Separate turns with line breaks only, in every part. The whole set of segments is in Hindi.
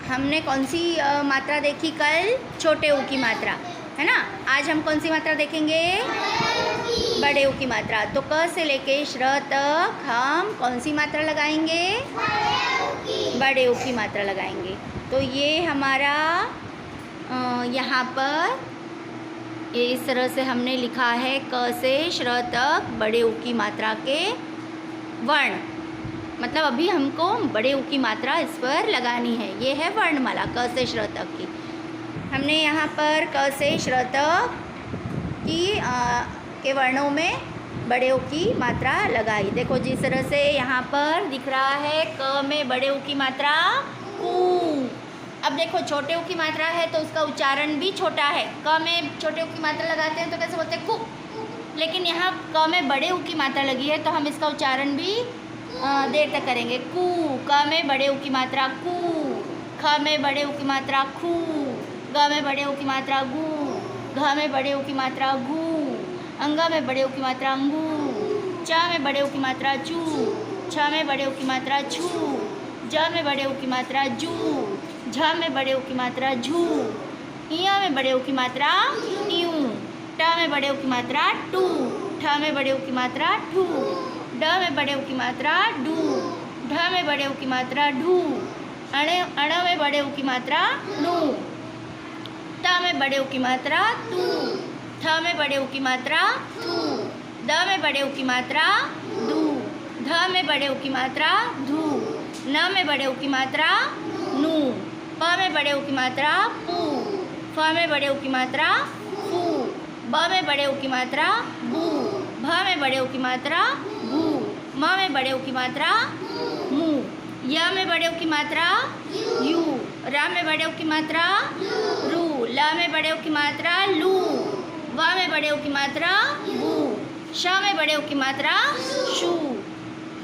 हमने कौन सी मात्रा देखी कल? छोटे ऊ की मात्रा, है ना। आज हम कौन सी मात्रा देखेंगे? बड़े ऊ की मात्रा। तो क से लेके श्र तक हम कौन सी मात्रा लगाएंगे? बड़े ऊ की मात्रा लगाएंगे। तो ये हमारा यहाँ पर इस तरह से हमने लिखा है क से श्र तक बड़े ऊ की मात्रा के वर्ण। मतलब अभी हमको बड़े ऊ की मात्रा इस पर लगानी है। ये है वर्णमाला क से श्र तक की। हमने यहाँ पर क से श्र तक की के वर्णों में बड़े ऊ की मात्रा लगाई। देखो जिस तरह से यहाँ पर दिख रहा है क में बड़े ऊ की मात्रा कू। अब देखो छोटे ऊ की मात्रा है तो उसका उच्चारण भी छोटा है। क में छोटे ऊ की मात्रा लगाते हैं तो कैसे बोलते हैं? कू। लेकिन यहाँ क में बड़े ऊ की मात्रा लगी है तो हम इसका उच्चारण भी देर तक करेंगे। कू। क में बड़े ऊ की मात्रा कू। ख में बड़े ऊ की मात्रा खू। ग में बड़े ऊ की मात्रा गू। घ में बड़े ऊ की मात्रा घू। अंग में बड़े ऊ की मात्रा अंगू। च में बड़े ऊ की मात्रा चू। छ में बड़े ऊ की मात्रा छू। ज में बड़े ऊ की मात्रा जू। झ में बड़े ऊ की मात्रा झू। इ में बड़े ऊ की मात्रा यूं। ट में बड़े ऊ की मात्रा टू। ठ में बड़े ऊ की मात्रा ठू। ड में बड़े ऊ की मात्रा डू। ढ में बड़े ऊ की मात्रा ढू। अण में बड़े ऊ की मात्रा नू। त में बड़े ऊ की मात्रा तू। थ में बड़े ऊ की मात्रा थू। द में बड़े ऊ की मात्रा दू। ध में बड़े ऊ की मात्रा धू। न में बड़े ऊ की मात्रा नू। प में बड़े ऊ की मात्रा पू। फ में बड़े ऊ की मात्रा फू। ब में बड़े ऊ की मात्रा बू। भ में बड़े ऊ की मात्रा भू। म में बड़े ऊ की मात्रा मू। य में बड़े ऊ की मात्रा यू। र में बड़े ऊ की मात्रा रू। ल में बड़े ऊ की मात्रा लू। व में बड़े ऊ की मात्रा बू। श में बड़े ऊ की मात्रा शू।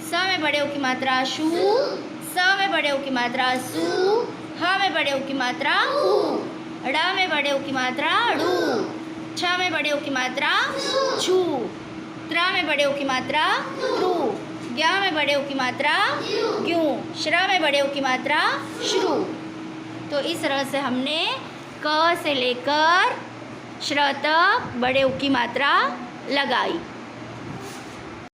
स में बड़े ऊ की मात्रा शू। स में बड़े ऊ की मात्रा सू। ह में बड़े ऊ की मात्रा हू। ड़ में बड़े ऊ की मात्रा ड़ू। छ में बड़े ऊ की मात्रा छू। त्र में बड़े ऊ की मात्रा त्रु। ज्ञ में बड़े ऊ की मात्रा ग्यूं। श्र में बड़े ऊ की मात्रा श्रु। तो इस तरह से हमने क से लेकर श्र तक बड़े ऊ की मात्रा लगाई।